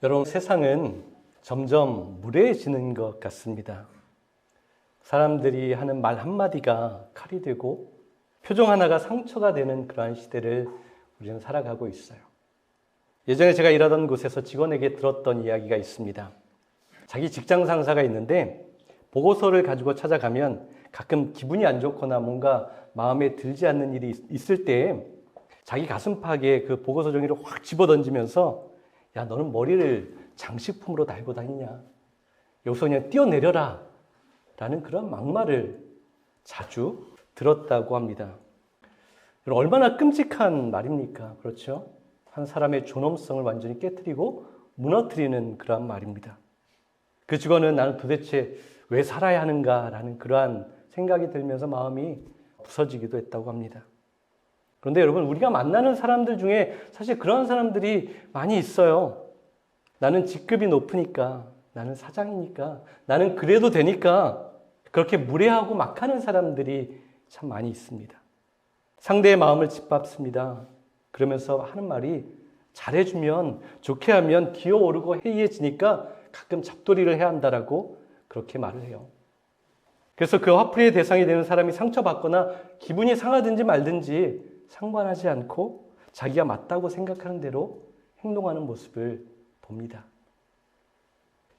여러분, 세상은 점점 무례해지는 것 같습니다. 사람들이 하는 말 한마디가 칼이 되고 표정 하나가 상처가 되는 그러한 시대를 우리는 살아가고 있어요. 예전에 제가 일하던 곳에서 직원에게 들었던 이야기가 있습니다. 자기 직장 상사가 있는데 보고서를 가지고 찾아가면 가끔 기분이 안 좋거나 뭔가 마음에 들지 않는 일이 있을 때 자기 가슴팍에 그 보고서 종이를 확 집어던지면서 야, 너는 머리를 장식품으로 달고 다니냐? 여기서 그냥 뛰어내려라. 라는 그런 막말을 자주 들었다고 합니다. 얼마나 끔찍한 말입니까? 그렇죠? 한 사람의 존엄성을 완전히 깨트리고 무너뜨리는 그러한 말입니다. 그 직원은 나는 도대체 왜 살아야 하는가라는 그러한 생각이 들면서 마음이 부서지기도 했다고 합니다. 그런데 여러분, 우리가 만나는 사람들 중에 사실 그런 사람들이 많이 있어요. 나는 직급이 높으니까, 나는 사장이니까, 나는 그래도 되니까 그렇게 무례하고 막 하는 사람들이 참 많이 있습니다. 상대의 마음을 짓밟습니다. 그러면서 하는 말이 잘해주면, 좋게 하면 기어오르고 해이해지니까 가끔 잡돌이를 해야 한다라고 그렇게 말을 해요. 그래서 그 화풀이의 대상이 되는 사람이 상처받거나 기분이 상하든지 말든지 상관하지 않고 자기가 맞다고 생각하는 대로 행동하는 모습을 봅니다.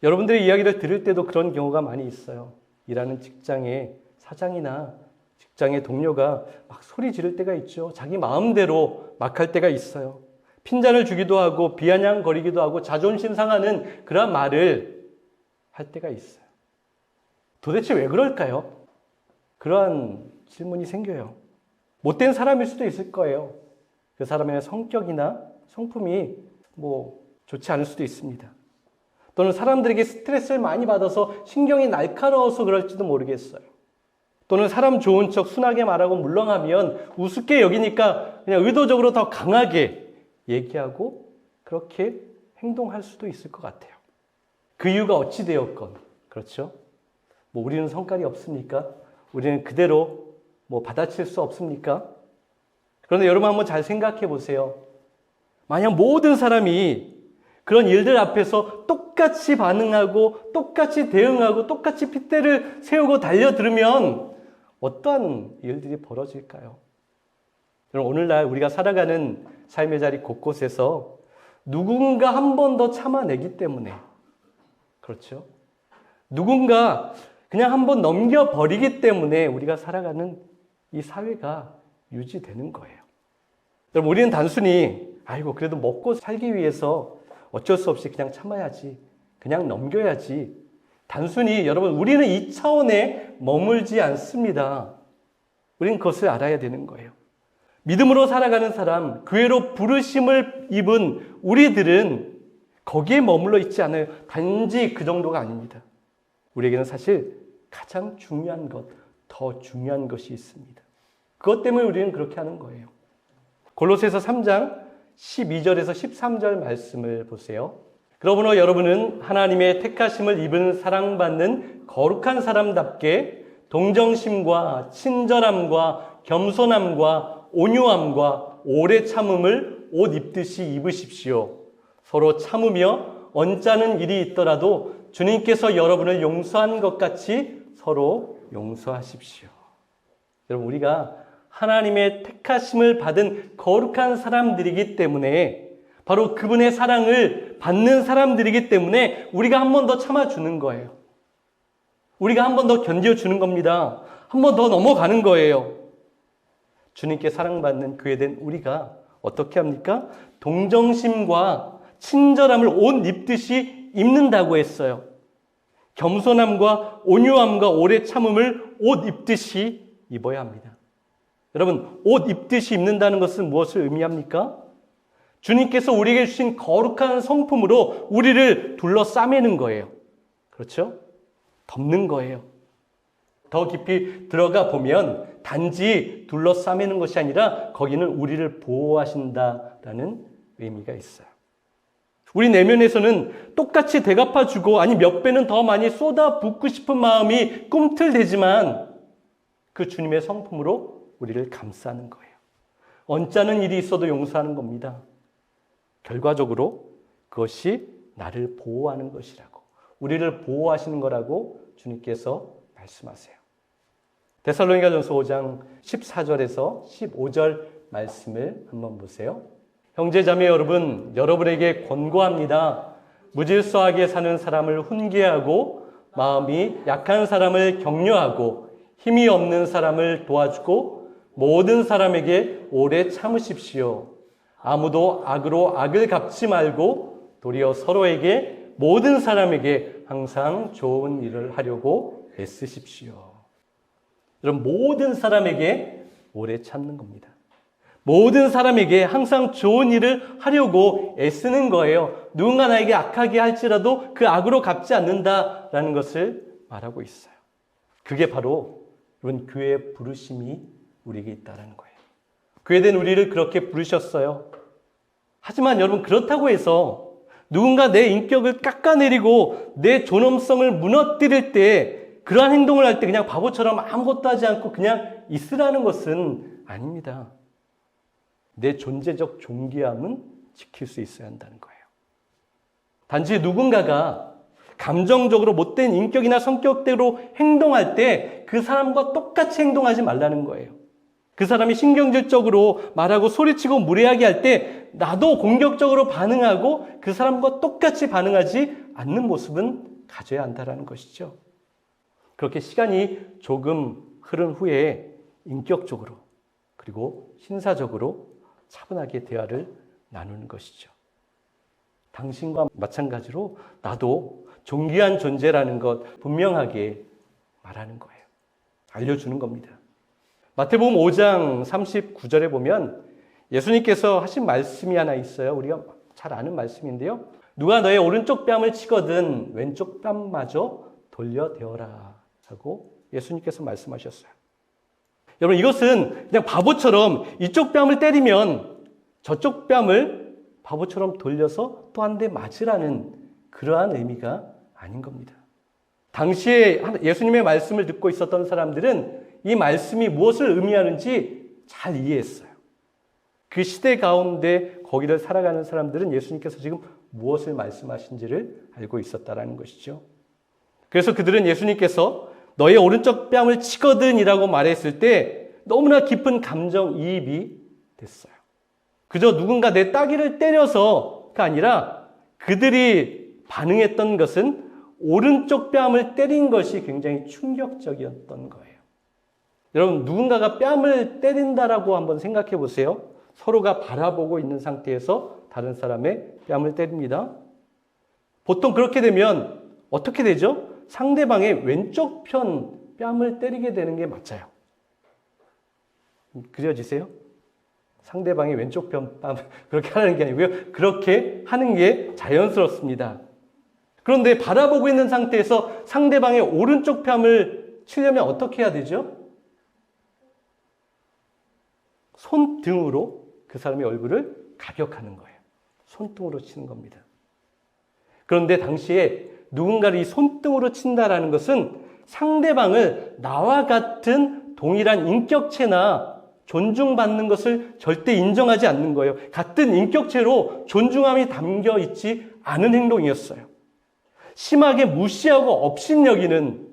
여러분들의 이야기를 들을 때도 그런 경우가 많이 있어요. 일하는 직장의 사장이나 직장의 동료가 막 소리 지를 때가 있죠. 자기 마음대로 막 할 때가 있어요. 핀잔을 주기도 하고 비아냥거리기도 하고 자존심 상하는 그런 말을 할 때가 있어요. 도대체 왜 그럴까요? 그러한 질문이 생겨요. 못된 사람일 수도 있을 거예요. 그 사람의 성격이나 성품이 좋지 않을 수도 있습니다. 또는 사람들에게 스트레스를 많이 받아서 신경이 날카로워서 그럴지도 모르겠어요. 또는 사람 좋은 척 순하게 말하고 물렁하면 우습게 여기니까 그냥 의도적으로 더 강하게 얘기하고 그렇게 행동할 수도 있을 것 같아요. 그 이유가 어찌 되었건, 그렇죠? 우리는 성깔이 없습니까? 우리는 그대로 받아칠 수 없습니까? 그런데 여러분 한번 잘 생각해 보세요. 만약 모든 사람이 그런 일들 앞에서 똑같이 반응하고 똑같이 대응하고 똑같이 핏대를 세우고 달려들으면 어떠한 일들이 벌어질까요? 여러분, 오늘날 우리가 살아가는 삶의 자리 곳곳에서 누군가 한 번 더 참아내기 때문에, 그렇죠? 누군가 그냥 한 번 넘겨버리기 때문에 우리가 살아가는 이 사회가 유지되는 거예요. 여러분, 우리는 단순히 그래도 먹고 살기 위해서 어쩔 수 없이 그냥 참아야지, 그냥 넘겨야지. 단순히 여러분, 우리는 이 차원에 머물지 않습니다. 우리는 그것을 알아야 되는 거예요. 믿음으로 살아가는 사람, 교회로 부르심을 입은 우리들은 거기에 머물러 있지 않아요. 단지 그 정도가 아닙니다. 우리에게는 사실 가장 중요한 것, 더 중요한 것이 있습니다. 그것 때문에 우리는 그렇게 하는 거예요. 골로새서 3장 12절에서 13절 말씀을 보세요. 그러므로 여러분은 하나님의 택하심을 입은 사랑받는 거룩한 사람답게 동정심과 친절함과 겸손함과 온유함과 오래 참음을 옷 입듯이 입으십시오. 서로 참으며 언짢은 일이 있더라도 주님께서 여러분을 용서한 것 같이 서로 용서하십시오. 여러분, 우리가 하나님의 택하심을 받은 거룩한 사람들이기 때문에, 바로 그분의 사랑을 받는 사람들이기 때문에 우리가 한 번 더 참아주는 거예요. 우리가 한 번 더 견뎌주는 겁니다. 한 번 더 넘어가는 거예요. 주님께 사랑받는 교회된 우리가 어떻게 합니까? 동정심과 친절함을 옷 입듯이 입는다고 했어요. 겸손함과 온유함과 오래 참음을 옷 입듯이 입어야 합니다. 여러분, 옷 입듯이 입는다는 것은 무엇을 의미합니까? 주님께서 우리에게 주신 거룩한 성품으로 우리를 둘러싸매는 거예요. 그렇죠? 덮는 거예요. 더 깊이 들어가 보면 단지 둘러싸매는 것이 아니라 거기는 우리를 보호하신다라는 의미가 있어요. 우리 내면에서는 똑같이 대갚아주고 몇 배는 더 많이 쏟아붓고 싶은 마음이 꿈틀대지만 그 주님의 성품으로 우리를 감싸는 거예요. 언짢은 일이 있어도 용서하는 겁니다. 결과적으로 그것이 나를 보호하는 것이라고, 우리를 보호하시는 거라고 주님께서 말씀하세요. 데살로니가전서 5장 14절에서 15절 말씀을 한번 보세요. 형제자매 여러분, 여러분에게 권고합니다. 무질서하게 사는 사람을 훈계하고 마음이 약한 사람을 격려하고 힘이 없는 사람을 도와주고 모든 사람에게 오래 참으십시오. 아무도 악으로 악을 갚지 말고 도리어 서로에게 모든 사람에게 항상 좋은 일을 하려고 애쓰십시오. 여러분, 모든 사람에게 오래 참는 겁니다. 모든 사람에게 항상 좋은 일을 하려고 애쓰는 거예요. 누군가 나에게 악하게 할지라도 그 악으로 갚지 않는다라는 것을 말하고 있어요. 그게 바로 여러분 교회의 부르심이 우리에게 있다는 거예요. 교회된 우리를 그렇게 부르셨어요. 하지만 여러분, 그렇다고 해서 누군가 내 인격을 깎아내리고 내 존엄성을 무너뜨릴 때 그러한 행동을 할 때 그냥 바보처럼 아무것도 하지 않고 그냥 있으라는 것은 아닙니다. 내 존재적 존귀함은 지킬 수 있어야 한다는 거예요. 단지 누군가가 감정적으로 못된 인격이나 성격대로 행동할 때 그 사람과 똑같이 행동하지 말라는 거예요. 그 사람이 신경질적으로 말하고 소리치고 무례하게 할 때 나도 공격적으로 반응하고 그 사람과 똑같이 반응하지 않는 모습은 가져야 한다는 것이죠. 그렇게 시간이 조금 흐른 후에 인격적으로 그리고 신사적으로 차분하게 대화를 나누는 것이죠. 당신과 마찬가지로 나도 존귀한 존재라는 것 분명하게 말하는 거예요. 알려주는 겁니다. 마태복음 5장 39절에 보면 예수님께서 하신 말씀이 하나 있어요. 우리가 잘 아는 말씀인데요. 누가 너의 오른쪽 뺨을 치거든 왼쪽 뺨마저 돌려대어라 하고 예수님께서 말씀하셨어요. 여러분, 이것은 그냥 바보처럼 이쪽 뺨을 때리면 저쪽 뺨을 바보처럼 돌려서 또 한 대 맞으라는 그러한 의미가 아닌 겁니다. 당시에 예수님의 말씀을 듣고 있었던 사람들은 이 말씀이 무엇을 의미하는지 잘 이해했어요. 그 시대 가운데 거기를 살아가는 사람들은 예수님께서 지금 무엇을 말씀하신지를 알고 있었다라는 것이죠. 그래서 그들은 예수님께서 너의 오른쪽 뺨을 치거든이라고 말했을 때 너무나 깊은 감정이입이 됐어요. 그저 누군가 내 따귀를 때려서가 아니라 그들이 반응했던 것은 오른쪽 뺨을 때린 것이 굉장히 충격적이었던 거예요. 여러분, 누군가가 뺨을 때린다라고 한번 생각해 보세요. 서로가 바라보고 있는 상태에서 다른 사람의 뺨을 때립니다. 보통 그렇게 되면 어떻게 되죠? 상대방의 왼쪽 편 뺨을 때리게 되는 게 맞아요. 그려지세요? 상대방의 왼쪽 편 뺨 그렇게 하는 게 아니고요. 그렇게 하는 게 자연스럽습니다. 그런데 바라보고 있는 상태에서 상대방의 오른쪽 뺨을 치려면 어떻게 해야 되죠? 손등으로 그 사람의 얼굴을 가격하는 거예요. 손등으로 치는 겁니다. 그런데 당시에 누군가를 이 손등으로 친다라는 것은 상대방을 나와 같은 동일한 인격체나 존중받는 것을 절대 인정하지 않는 거예요. 같은 인격체로 존중함이 담겨 있지 않은 행동이었어요. 심하게 무시하고 업신여기는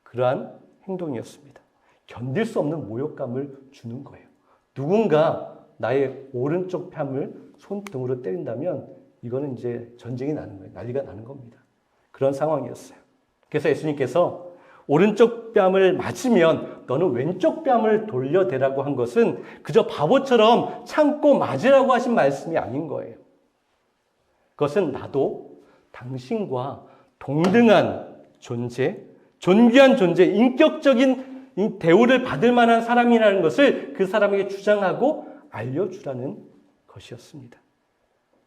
그러한 행동이었습니다. 견딜 수 없는 모욕감을 주는 거예요. 누군가 나의 오른쪽 뺨을 손등으로 때린다면 이거는 이제 전쟁이 나는 거예요. 난리가 나는 겁니다. 그런 상황이었어요. 그래서 예수님께서 오른쪽 뺨을 맞으면 너는 왼쪽 뺨을 돌려대라고 한 것은 그저 바보처럼 참고 맞으라고 하신 말씀이 아닌 거예요. 그것은 나도 당신과 동등한 존재, 존귀한 존재, 인격적인 대우를 받을 만한 사람이라는 것을 그 사람에게 주장하고 알려주라는 것이었습니다.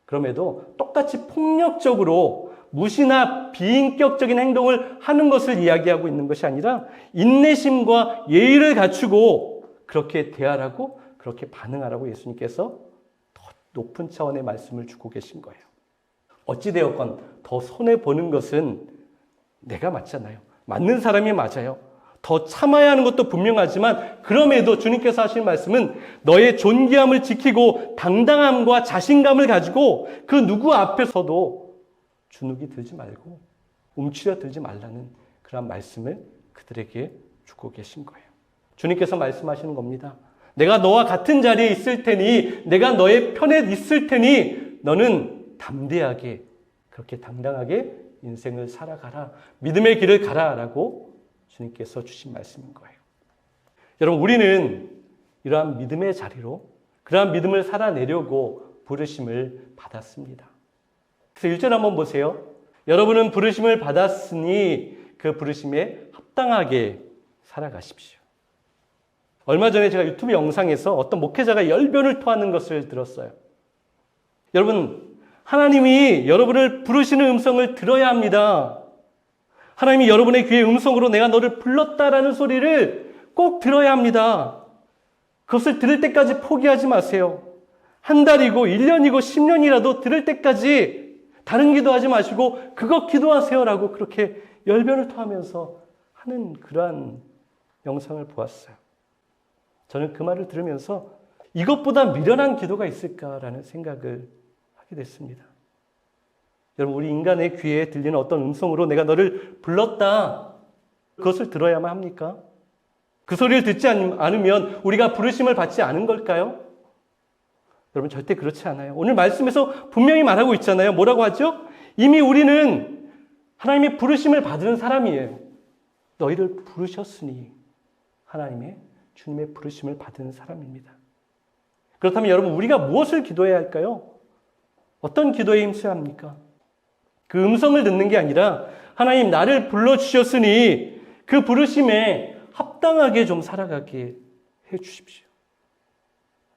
그럼에도 똑같이 폭력적으로 무시나 비인격적인 행동을 하는 것을 이야기하고 있는 것이 아니라 인내심과 예의를 갖추고 그렇게 대하라고 그렇게 반응하라고 예수님께서 더 높은 차원의 말씀을 주고 계신 거예요. 어찌되었건 더 손해보는 것은 내가 맞잖아요. 맞는 사람이 맞아요. 더 참아야 하는 것도 분명하지만 그럼에도 주님께서 하신 말씀은 너의 존귀함을 지키고 당당함과 자신감을 가지고 그 누구 앞에서도 주눅이 들지 말고 움츠려 들지 말라는 그런 말씀을 그들에게 주고 계신 거예요. 주님께서 말씀하시는 겁니다. 내가 너와 같은 자리에 있을 테니, 내가 너의 편에 있을 테니 너는 담대하게, 그렇게 당당하게 인생을 살아가라. 믿음의 길을 가라라고 주님께서 주신 말씀인 거예요. 여러분, 우리는 이러한 믿음의 자리로 그러한 믿음을 살아내려고 부르심을 받았습니다. 그래서 1절 한번 보세요. 여러분은 부르심을 받았으니 그 부르심에 합당하게 살아가십시오. 얼마 전에 제가 유튜브 영상에서 어떤 목회자가 열변을 토하는 것을 들었어요. 여러분, 하나님이 여러분을 부르시는 음성을 들어야 합니다. 하나님이 여러분의 귀의 음성으로 내가 너를 불렀다라는 소리를 꼭 들어야 합니다. 그것을 들을 때까지 포기하지 마세요. 한 달이고 1년이고 10년이라도 들을 때까지 다른 기도하지 마시고 그거 기도하세요라고 그렇게 열변을 토하면서 하는 그러한 영상을 보았어요. 저는 그 말을 들으면서 이것보다 미련한 기도가 있을까라는 생각을 하게 됐습니다. 여러분, 우리 인간의 귀에 들리는 어떤 음성으로 내가 너를 불렀다, 그것을 들어야만 합니까? 그 소리를 듣지 않으면 우리가 부르심을 받지 않은 걸까요? 여러분, 절대 그렇지 않아요. 오늘 말씀에서 분명히 말하고 있잖아요. 뭐라고 하죠? 이미 우리는 하나님의 부르심을 받은 사람이에요. 너희를 부르셨으니 하나님의 주님의 부르심을 받은 사람입니다. 그렇다면 여러분, 우리가 무엇을 기도해야 할까요? 어떤 기도에 힘써야 합니까? 그 음성을 듣는 게 아니라 하나님, 나를 불러주셨으니 그 부르심에 합당하게 좀 살아가게 해주십시오.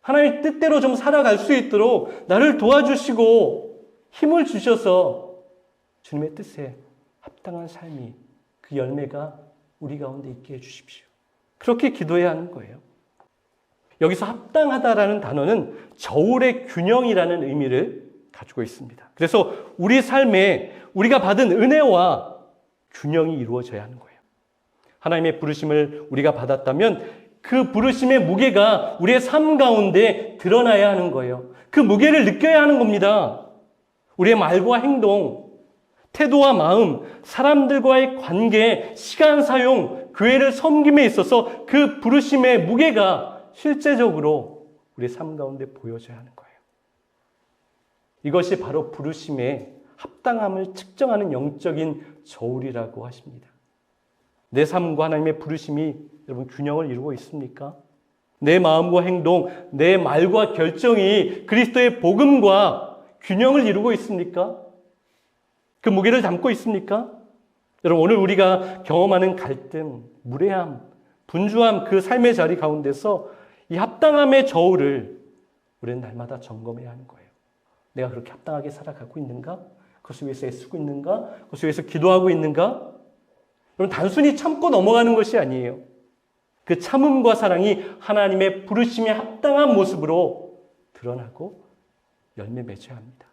하나님의 뜻대로 좀 살아갈 수 있도록 나를 도와주시고 힘을 주셔서 주님의 뜻에 합당한 삶이, 그 열매가 우리 가운데 있게 해주십시오. 그렇게 기도해야 하는 거예요. 여기서 합당하다라는 단어는 저울의 균형이라는 의미를 가지고 있습니다. 그래서 우리 삶에 우리가 받은 은혜와 균형이 이루어져야 하는 거예요. 하나님의 부르심을 우리가 받았다면 그 부르심의 무게가 우리의 삶 가운데 드러나야 하는 거예요. 그 무게를 느껴야 하는 겁니다. 우리의 말과 행동, 태도와 마음, 사람들과의 관계, 시간 사용, 교회를 섬김에 있어서 그 부르심의 무게가 실제적으로 우리의 삶 가운데 보여져야 하는 거예요. 이것이 바로 부르심의 합당함을 측정하는 영적인 저울이라고 하십니다. 내 삶과 하나님의 부르심이 여러분 균형을 이루고 있습니까? 내 마음과 행동, 내 말과 결정이 그리스도의 복음과 균형을 이루고 있습니까? 그 무게를 담고 있습니까? 여러분, 오늘 우리가 경험하는 갈등, 무례함, 분주함, 그 삶의 자리 가운데서 이 합당함의 저울을 우리는 날마다 점검해야 하는 거예요. 내가 그렇게 합당하게 살아가고 있는가? 그것을 위해서 애쓰고 있는가? 그것을 위해서 기도하고 있는가? 여러분, 단순히 참고 넘어가는 것이 아니에요. 그 참음과 사랑이 하나님의 부르심에 합당한 모습으로 드러나고 열매 맺어야 합니다.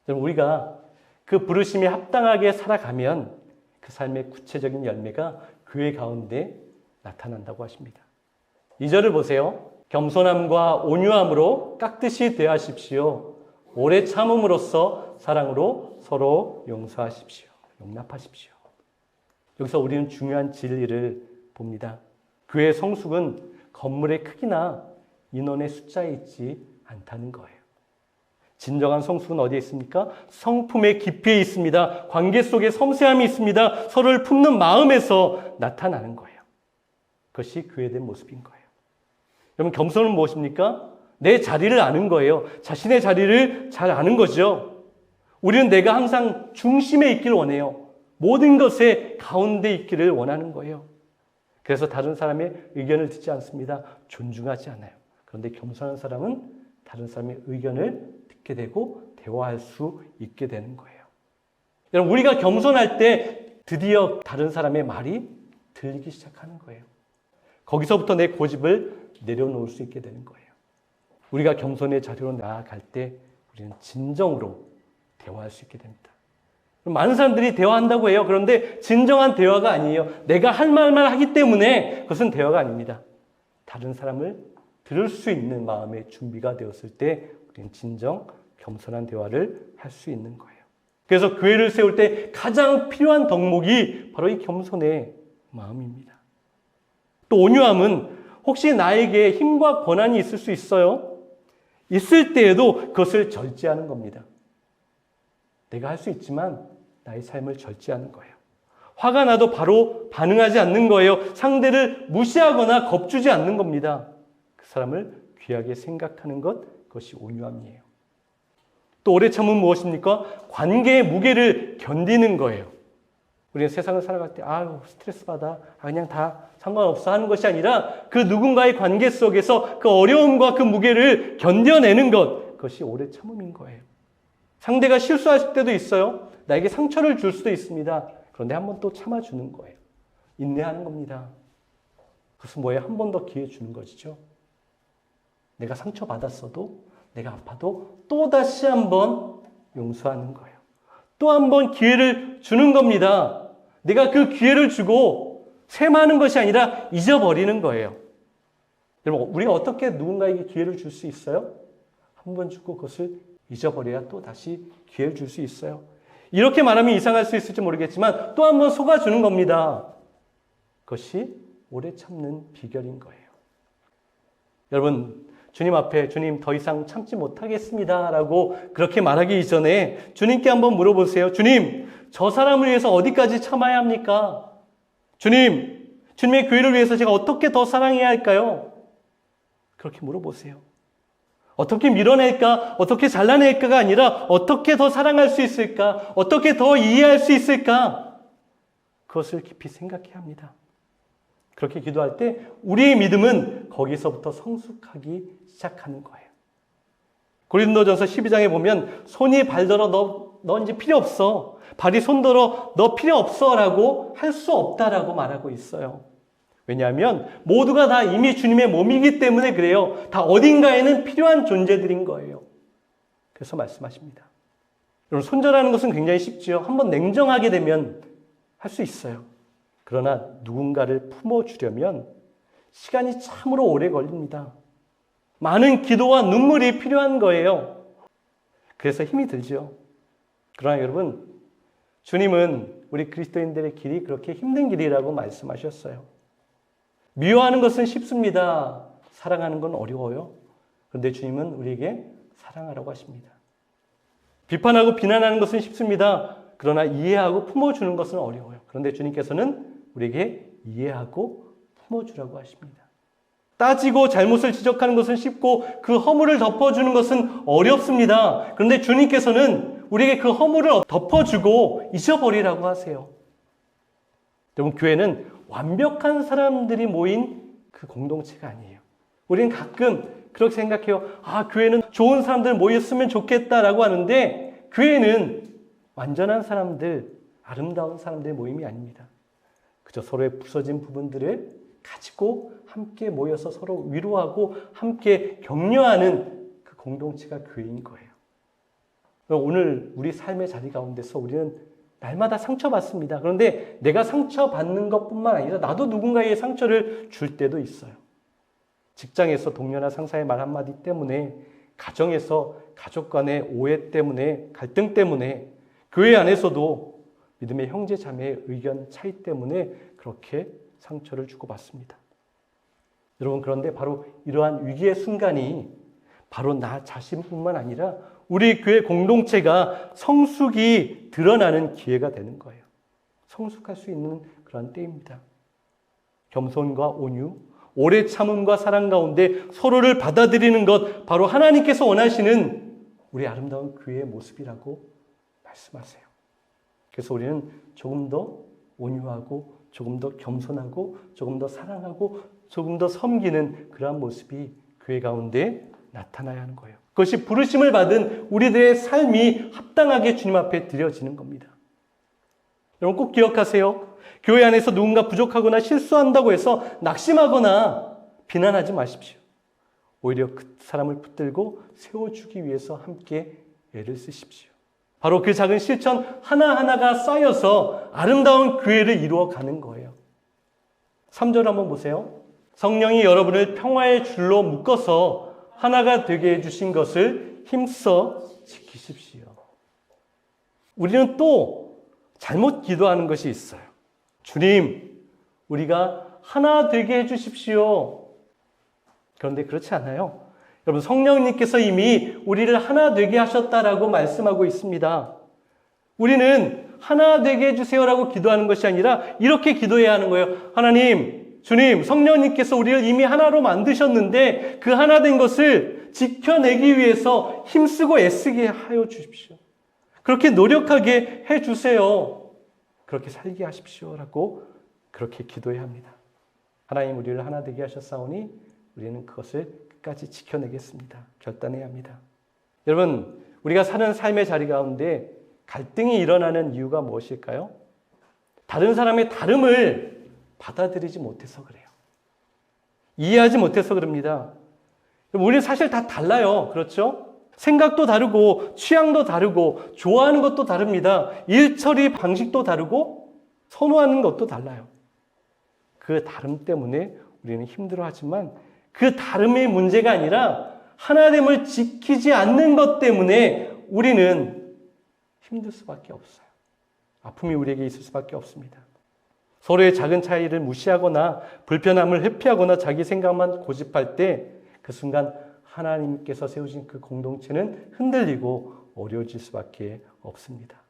여러분, 우리가 그 부르심에 합당하게 살아가면 그 삶의 구체적인 열매가 교회 가운데 나타난다고 하십니다. 2절을 보세요. 겸손함과 온유함으로 깍듯이 대하십시오. 오래 참음으로써 사랑으로 서로 용서하십시오. 용납하십시오. 여기서 우리는 중요한 진리를 봅니다. 교회의 성숙은 건물의 크기나 인원의 숫자에 있지 않다는 거예요. 진정한 성숙은 어디에 있습니까? 성품의 깊이에 있습니다. 관계 속에 섬세함이 있습니다. 서로를 품는 마음에서 나타나는 거예요. 그것이 교회된 모습인 거예요. 여러분, 겸손은 무엇입니까? 내 자리를 아는 거예요. 자신의 자리를 잘 아는 거죠. 우리는 내가 항상 중심에 있기를 원해요. 모든 것의 가운데 있기를 원하는 거예요. 그래서 다른 사람의 의견을 듣지 않습니다. 존중하지 않아요. 그런데 겸손한 사람은 다른 사람의 의견을 듣게 되고 대화할 수 있게 되는 거예요. 여러분, 우리가 겸손할 때 드디어 다른 사람의 말이 들리기 시작하는 거예요. 거기서부터 내 고집을 내려놓을 수 있게 되는 거예요. 우리가 겸손의 자리로 나아갈 때 우리는 진정으로 대화할 수 있게 됩니다. 많은 사람들이 대화한다고 해요. 그런데 진정한 대화가 아니에요. 내가 할 말만 하기 때문에 그것은 대화가 아닙니다. 다른 사람을 들을 수 있는 마음의 준비가 되었을 때 우리는 진정 겸손한 대화를 할 수 있는 거예요. 그래서 교회를 세울 때 가장 필요한 덕목이 바로 이 겸손의 마음입니다. 또 온유함은 혹시 나에게 힘과 권한이 있을 수 있어요? 있을 때에도 그것을 절제하는 겁니다. 내가 할 수 있지만 나의 삶을 절제하는 거예요. 화가 나도 바로 반응하지 않는 거예요. 상대를 무시하거나 겁주지 않는 겁니다. 그 사람을 귀하게 생각하는 것, 그것이 온유함이에요. 또 오래 참은 무엇입니까? 관계의 무게를 견디는 거예요. 우리는 세상을 살아갈 때 아유 스트레스 받아, 그냥 다 상관없어 하는 것이 아니라 그 누군가의 관계 속에서 그 어려움과 그 무게를 견뎌내는 것, 그것이 오래 참음인 거예요. 상대가 실수할 때도 있어요. 나에게 상처를 줄 수도 있습니다. 그런데 한 번 또 참아주는 거예요. 인내하는 겁니다. 그것은 뭐예요? 한 번 더 기회 주는 것이죠. 내가 상처받았어도, 내가 아파도 또다시 한 번 용서하는 거예요. 또 한 번 기회를 주는 겁니다. 내가 그 기회를 주고 셈하는 것이 아니라 잊어버리는 거예요. 여러분, 우리가 어떻게 누군가에게 기회를 줄 수 있어요? 한 번 주고 그것을 잊어버려야 또 다시 기회를 줄 수 있어요. 이렇게 말하면 이상할 수 있을지 모르겠지만 또 한 번 속아주는 겁니다. 그것이 오래 참는 비결인 거예요. 여러분, 주님 앞에 주님 더 이상 참지 못하겠습니다 라고 그렇게 말하기 이전에 주님께 한번 물어보세요. 주님, 저 사람을 위해서 어디까지 참아야 합니까? 주님, 주님의 교회를 위해서 제가 어떻게 더 사랑해야 할까요? 그렇게 물어보세요. 어떻게 밀어낼까? 어떻게 잘라낼까가 아니라 어떻게 더 사랑할 수 있을까? 어떻게 더 이해할 수 있을까? 그것을 깊이 생각해야 합니다. 그렇게 기도할 때 우리의 믿음은 거기서부터 성숙하기 시작하는 거예요. 고린도전서 12장에 보면 손이 발더러 너 이제 필요 없어. 발이 손더러 너 필요 없어 라고 할 수 없다라고 말하고 있어요. 왜냐하면 모두가 다 이미 주님의 몸이기 때문에 그래요. 다 어딘가에는 필요한 존재들인 거예요. 그래서 말씀하십니다. 여러분, 손절하는 것은 굉장히 쉽지요. 한번 냉정하게 되면 할 수 있어요. 그러나 누군가를 품어주려면 시간이 참으로 오래 걸립니다. 많은 기도와 눈물이 필요한 거예요. 그래서 힘이 들죠. 그러나 여러분, 주님은 우리 그리스도인들의 길이 그렇게 힘든 길이라고 말씀하셨어요. 미워하는 것은 쉽습니다. 사랑하는 건 어려워요. 그런데 주님은 우리에게 사랑하라고 하십니다. 비판하고 비난하는 것은 쉽습니다. 그러나 이해하고 품어주는 것은 어려워요. 그런데 주님께서는 우리에게 이해하고 품어주라고 하십니다. 따지고 잘못을 지적하는 것은 쉽고 그 허물을 덮어주는 것은 어렵습니다. 그런데 주님께서는 우리에게 그 허물을 덮어주고 잊어버리라고 하세요. 여러분, 교회는 완벽한 사람들이 모인 그 공동체가 아니에요. 우리는 가끔 그렇게 생각해요. 아, 교회는 좋은 사람들 모였으면 좋겠다라고 하는데 교회는 완전한 사람들, 아름다운 사람들의 모임이 아닙니다. 그저 서로의 부서진 부분들을 가지고 함께 모여서 서로 위로하고 함께 격려하는 그 공동체가 교회인 거예요. 오늘 우리 삶의 자리 가운데서 우리는 날마다 상처받습니다. 그런데 내가 상처받는 것뿐만 아니라 나도 누군가에게 상처를 줄 때도 있어요. 직장에서 동료나 상사의 말 한마디 때문에, 가정에서 가족 간의 오해 때문에, 갈등 때문에, 교회 안에서도 믿음의 형제 자매의 의견 차이 때문에 그렇게 상처를 주고받습니다. 여러분, 그런데 바로 이러한 위기의 순간이 바로 나 자신뿐만 아니라 우리 교회 공동체가 성숙이 드러나는 기회가 되는 거예요. 성숙할 수 있는 그런 때입니다. 겸손과 온유, 오래 참음과 사랑 가운데 서로를 받아들이는 것, 바로 하나님께서 원하시는 우리 아름다운 교회의 모습이라고 말씀하세요. 그래서 우리는 조금 더 온유하고 조금 더 겸손하고 조금 더 사랑하고 조금 더 섬기는 그러한 모습이 교회 가운데 나타나야 하는 거예요. 그것이 부르심을 받은 우리들의 삶이 합당하게 주님 앞에 드려지는 겁니다. 여러분, 꼭 기억하세요. 교회 안에서 누군가 부족하거나 실수한다고 해서 낙심하거나 비난하지 마십시오. 오히려 그 사람을 붙들고 세워주기 위해서 함께 애를 쓰십시오. 바로 그 작은 실천 하나하나가 쌓여서 아름다운 교회를 이루어가는 거예요. 3절 한번 보세요. 성령이 여러분을 평화의 줄로 묶어서 하나가 되게 해주신 것을 힘써 지키십시오. 우리는 또 잘못 기도하는 것이 있어요. 주님, 우리가 하나 되게 해주십시오. 그런데 그렇지 않아요. 여러분, 성령님께서 이미 우리를 하나 되게 하셨다라고 말씀하고 있습니다. 우리는 하나 되게 해주세요라고 기도하는 것이 아니라 이렇게 기도해야 하는 거예요. 하나님, 주님, 성령님께서 우리를 이미 하나로 만드셨는데 그 하나 된 것을 지켜내기 위해서 힘쓰고 애쓰게 하여 주십시오. 그렇게 노력하게 해주세요. 그렇게 살게 하십시오라고 그렇게 기도해야 합니다. 하나님, 우리를 하나 되게 하셨사오니 우리는 그것을 끝까지 지켜내겠습니다. 결단해야 합니다. 여러분, 우리가 사는 삶의 자리 가운데 갈등이 일어나는 이유가 무엇일까요? 다른 사람의 다름을 받아들이지 못해서 그래요. 이해하지 못해서 그럽니다. 우리는 사실 다 달라요. 그렇죠? 생각도 다르고 취향도 다르고 좋아하는 것도 다릅니다. 일처리 방식도 다르고 선호하는 것도 달라요. 그 다름 때문에 우리는 힘들어하지만 그 다름의 문제가 아니라 하나됨을 지키지 않는 것 때문에 우리는 힘들 수밖에 없어요. 아픔이 우리에게 있을 수밖에 없습니다. 서로의 작은 차이를 무시하거나 불편함을 회피하거나 자기 생각만 고집할 때 그 순간 하나님께서 세우신 그 공동체는 흔들리고 어려워질 수밖에 없습니다.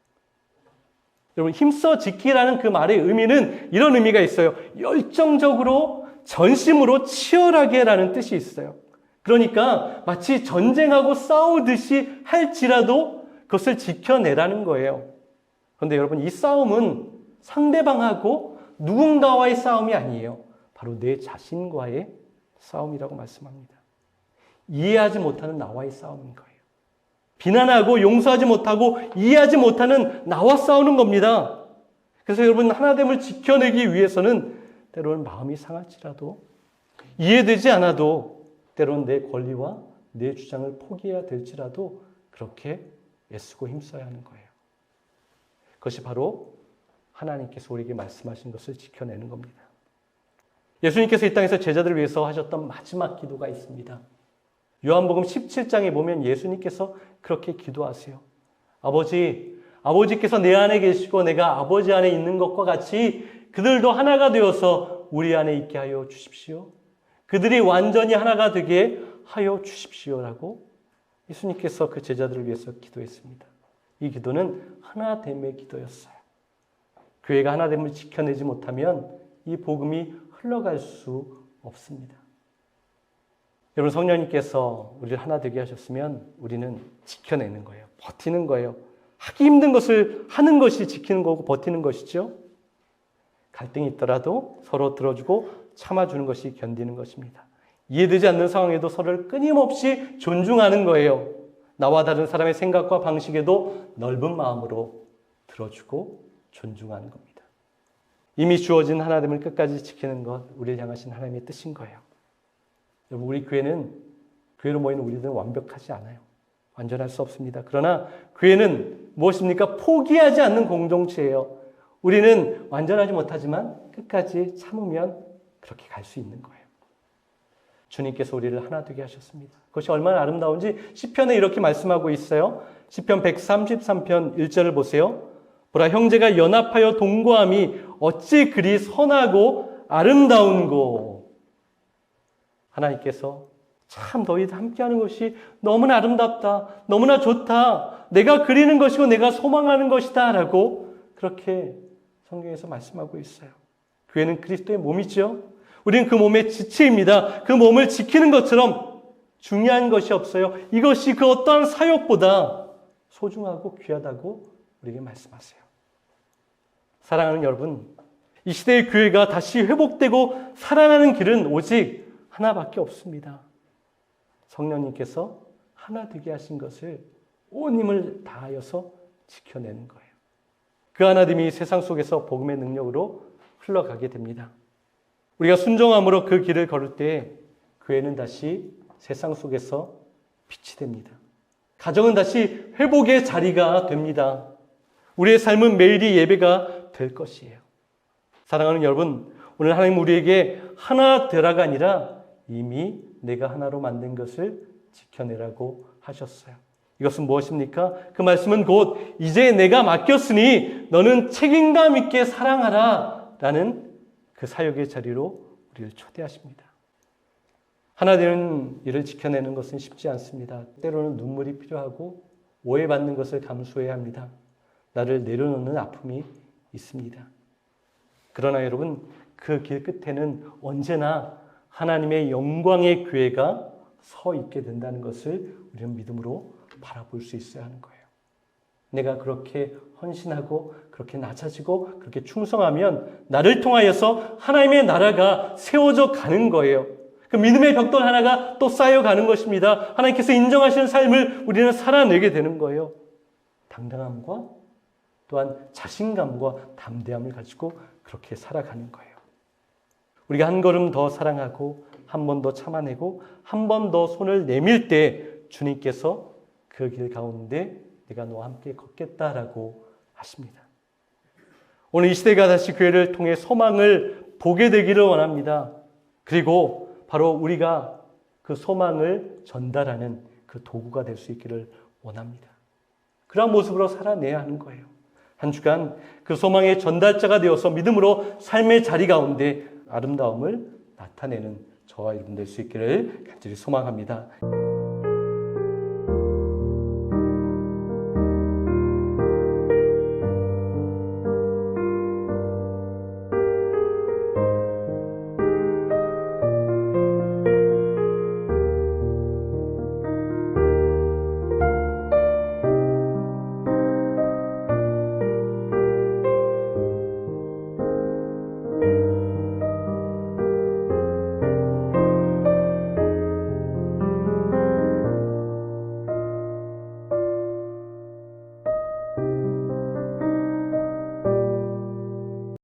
여러분, 힘써 지키라는 그 말의 의미는 이런 의미가 있어요. 열정적으로, 전심으로 치열하게 라는 뜻이 있어요. 그러니까 마치 전쟁하고 싸우듯이 할지라도 그것을 지켜내라는 거예요. 그런데 여러분, 이 싸움은 상대방하고 누군가와의 싸움이 아니에요. 바로 내 자신과의 싸움이라고 말씀합니다. 이해하지 못하는 나와의 싸움인 거예요. 비난하고 용서하지 못하고 이해하지 못하는 나와 싸우는 겁니다. 그래서 여러분, 하나됨을 지켜내기 위해서는 때로는 마음이 상할지라도 이해되지 않아도 때로는 내 권리와 내 주장을 포기해야 될지라도 그렇게 애쓰고 힘써야 하는 거예요. 그것이 바로 하나님께서 우리에게 말씀하신 것을 지켜내는 겁니다. 예수님께서 이 땅에서 제자들을 위해서 하셨던 마지막 기도가 있습니다. 요한복음 17장에 보면 예수님께서 그렇게 기도하세요. 아버지께서 내 안에 계시고 내가 아버지 안에 있는 것과 같이 그들도 하나가 되어서 우리 안에 있게 하여 주십시오. 그들이 완전히 하나가 되게 하여 주십시오라고 예수님께서 그 제자들을 위해서 기도했습니다. 이 기도는 하나됨의 기도였어요. 교회가 하나됨을 지켜내지 못하면 이 복음이 흘러갈 수 없습니다. 여러분, 성령님께서 우리를 하나 되게 하셨으면 우리는 지켜내는 거예요. 버티는 거예요. 하기 힘든 것을 하는 것이 지키는 거고 버티는 것이죠. 갈등이 있더라도 서로 들어주고 참아주는 것이 견디는 것입니다. 이해되지 않는 상황에도 서로를 끊임없이 존중하는 거예요. 나와 다른 사람의 생각과 방식에도 넓은 마음으로 들어주고 존중하는 겁니다. 이미 주어진 하나됨을 끝까지 지키는 것, 우리를 향하신 하나님의 뜻인 거예요. 여러분, 우리 교회로 모이는 우리들은 완벽하지 않아요. 완전할 수 없습니다. 그러나 교회는 무엇입니까? 포기하지 않는 공동체예요. 우리는 완전하지 못하지만 끝까지 참으면 그렇게 갈 수 있는 거예요. 주님께서 우리를 하나 되게 하셨습니다. 그것이 얼마나 아름다운지 시편에 이렇게 말씀하고 있어요. 시편 133편 1절을 보세요. 보라, 형제가 연합하여 동거함이 어찌 그리 선하고 아름다운고. 하나님께서 참 너희들 함께하는 것이 너무나 아름답다, 너무나 좋다, 내가 그리는 것이고 내가 소망하는 것이다 라고 그렇게 성경에서 말씀하고 있어요. 교회는 그리스도의 몸이죠. 우리는 그 몸의 지체입니다. 그 몸을 지키는 것처럼 중요한 것이 없어요. 이것이 그 어떠한 사역보다 소중하고 귀하다고 우리에게 말씀하세요. 사랑하는 여러분, 이 시대의 교회가 다시 회복되고 살아나는 길은 오직 하나밖에 없습니다. 성령님께서 하나 되게 하신 것을 온 힘을 다하여서 지켜내는 거예요. 그 하나됨이 세상 속에서 복음의 능력으로 흘러가게 됩니다. 우리가 순종함으로 그 길을 걸을 때 교회는 다시 세상 속에서 빛이 됩니다. 가정은 다시 회복의 자리가 됩니다. 우리의 삶은 매일이 예배가 될 것이에요. 사랑하는 여러분, 오늘 하나님 우리에게 하나 되라가 아니라 이미 내가 하나로 만든 것을 지켜내라고 하셨어요. 이것은 무엇입니까? 그 말씀은 곧 이제 내가 맡겼으니 너는 책임감 있게 사랑하라 라는 그 사역의 자리로 우리를 초대하십니다. 하나 되는 일을 지켜내는 것은 쉽지 않습니다. 때로는 눈물이 필요하고 오해받는 것을 감수해야 합니다. 나를 내려놓는 아픔이 있습니다. 그러나 여러분, 그 길 끝에는 언제나 하나님의 영광의 교회가 서 있게 된다는 것을 우리는 믿음으로 바라볼 수 있어야 하는 거예요. 내가 그렇게 헌신하고 그렇게 낮아지고 그렇게 충성하면 나를 통하여서 하나님의 나라가 세워져 가는 거예요. 그 믿음의 벽돌 하나가 또 쌓여가는 것입니다. 하나님께서 인정하시는 삶을 우리는 살아내게 되는 거예요. 당당함과 또한 자신감과 담대함을 가지고 그렇게 살아가는 거예요. 우리가 한 걸음 더 사랑하고 한 번 더 참아내고 한 번 더 손을 내밀 때 주님께서 그 길 가운데 내가 너와 함께 걷겠다라고 하십니다. 오늘 이 시대가 다시 교회를 통해 소망을 보게 되기를 원합니다. 그리고 바로 우리가 그 소망을 전달하는 그 도구가 될 수 있기를 원합니다. 그런 모습으로 살아내야 하는 거예요. 한 주간 그 소망의 전달자가 되어서 믿음으로 삶의 자리 가운데 아름다움을 나타내는 저와 여러분 될 수 있기를 간절히 소망합니다.